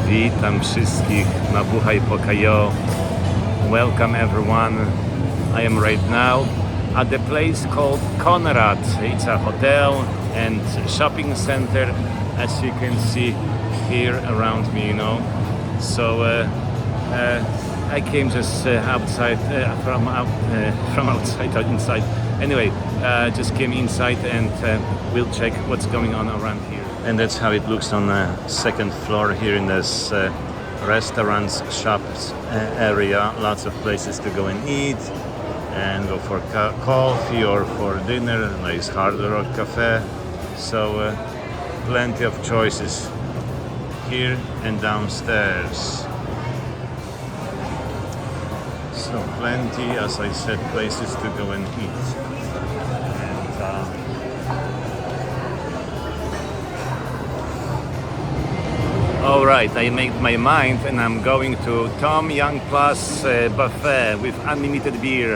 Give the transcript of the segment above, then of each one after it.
Witam wszystkich na Buchaj Pokajo. Welcome everyone. I am right now at the place called Conrad. It's a hotel and shopping center, as you can see here around me, you know. So I came just outside from outside to inside. Anyway, just came inside and we'll check what's going on around here. And that's how it looks on the second floor here in this restaurants, shops area. Lots of places to go and eat and go for coffee or for dinner. Nice Hard Rock Cafe. So plenty of choices here and downstairs. So plenty, as I said, places to go and eat. All right, I made my mind and I'm going to Tom Young Plus buffet with unlimited beer.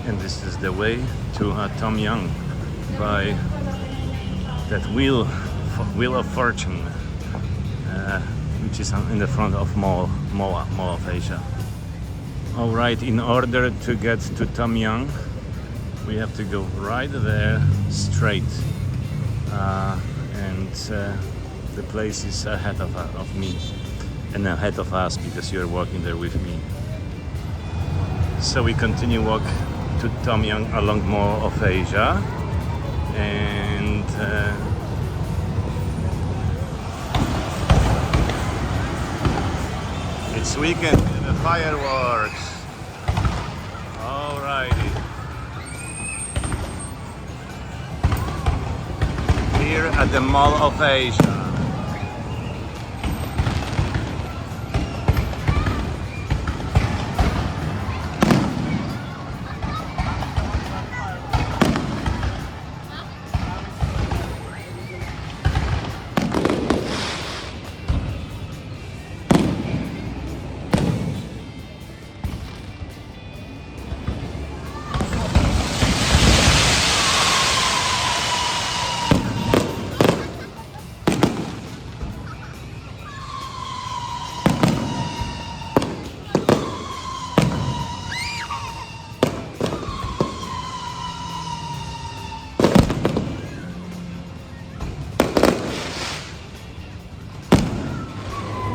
And this is the way to Tom Young by that wheel of fortune, which is in the front of MOA of Asia. All right, in order to get to Tom Young, we have to go right there straight, the place is ahead of me and ahead of us because you're walking there with me. So we continue walk to Tom Young along Mall of Asia, and it's weekend, the fireworks. Alrighty. Here at the Mall of Asia.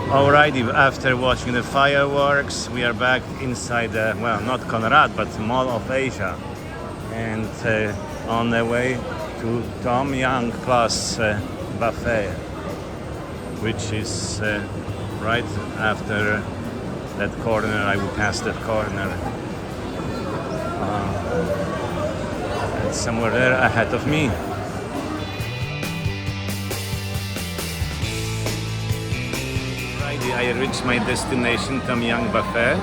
Alrighty, after watching the fireworks, we are back inside the, well, not Conrad, but Mall of Asia, and on the way to Tom Young Plus buffet, which is right after that corner. I will pass that corner. It's somewhere there ahead of me. I reached my destination, Tom Young Buffet.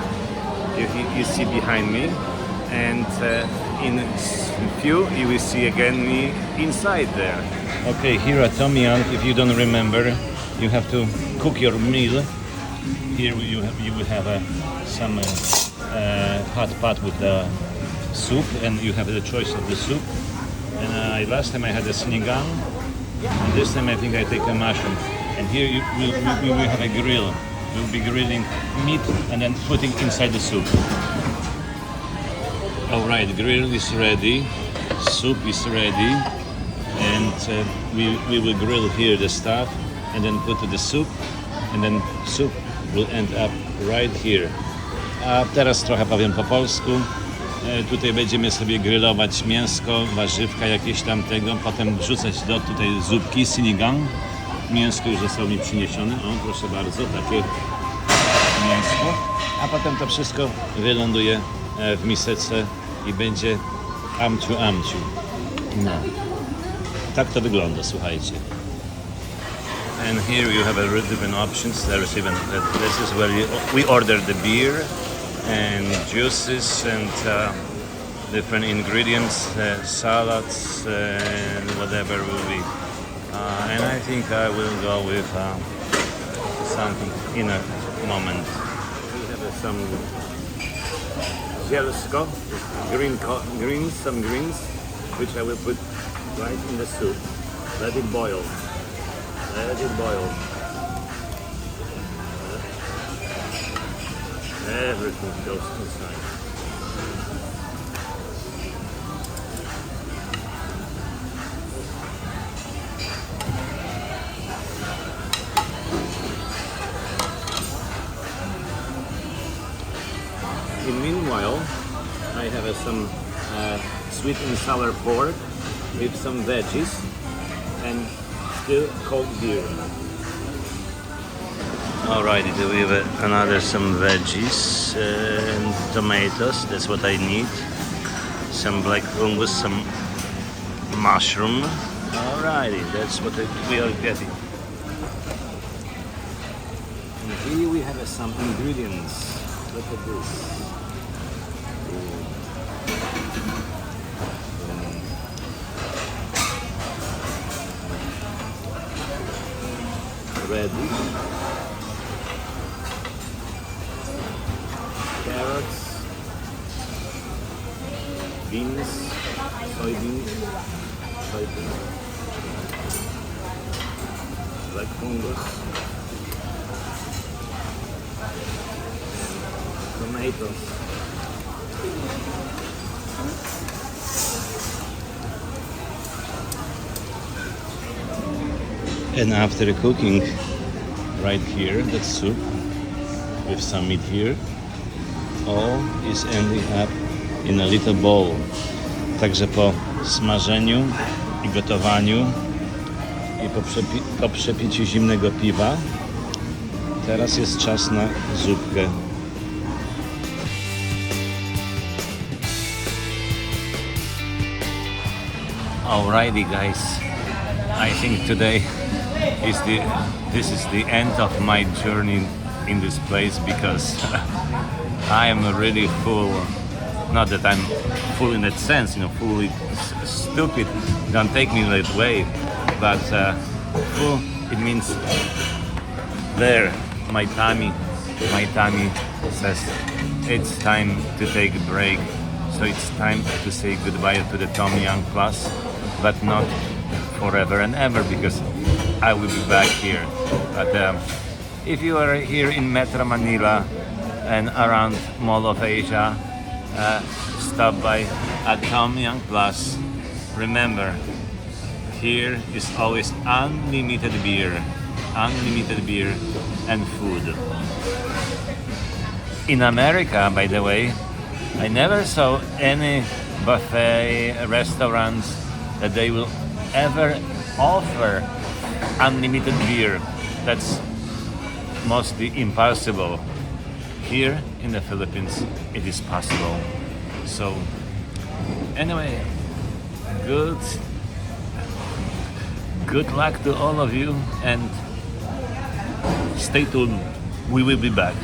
You see behind me, and in few you will see again me inside there. Okay, here at Tom Young, if you don't remember, you have to cook your meal. Here you will have some hot pot with the soup, and you have the choice of the soup. And last time I had a sinigang, and this time I think I take a mushroom. And here we will have a grill. We'll be grilling meat and then putting inside the soup. All right, grill is ready, soup is ready, and we will grill here the stuff and then put the soup, and then soup will end up right here. A teraz trochę powiem po polsku. Tutaj będziemy sobie grillować mięsko, warzywka jakieś tam tego, potem wrzucać do tutaj zupki, sinigang. Mięsko już zostało mi przyniesione, o proszę bardzo, takie mięsko, a potem to wszystko wyląduje w miseczce i będzie amciu. No, tak to wygląda, słuchajcie. And here you have a different options. There is even this is where we order the beer and juices and different ingredients, salads and whatever will be. And I think I will go with something in a moment. We have some zielsko, some greens, which I will put right in the soup. Let it boil. Everything goes inside. In meanwhile, I have some sweet and sour pork with some veggies and still cold beer. Alrighty, we have another some veggies and tomatoes. That's what I need. Some black fungus, some mushroom. Alrighty, that's what we are getting. And here we have some ingredients. Look at this. Radish, carrots, beans, soybeans, black fungus, tomatoes. And after cooking, right here, that soup with some meat here, all is ending up in a little bowl. Także po smażeniu i gotowaniu i po przepiciu zimnego piwa, teraz jest czas na zupkę. Alrighty guys, I think today this is the end of my journey in this place because I am really full. Not that I'm full in that sense, fully stupid. Don't take me that way, but full. It means there. My tummy says it's time to take a break. So it's time to say goodbye to the Tom Young Plus, but not forever and ever because I will be back here. But if you are here in Metro Manila and around Mall of Asia, stop by at Tom Young Plus. Remember, here is always unlimited beer and food. In America, by the way, I never saw any buffet restaurants that they will ever offer unlimited beer. That's mostly impossible. Here in the Philippines, it is possible. So, anyway, good luck to all of you and stay tuned. We will be back.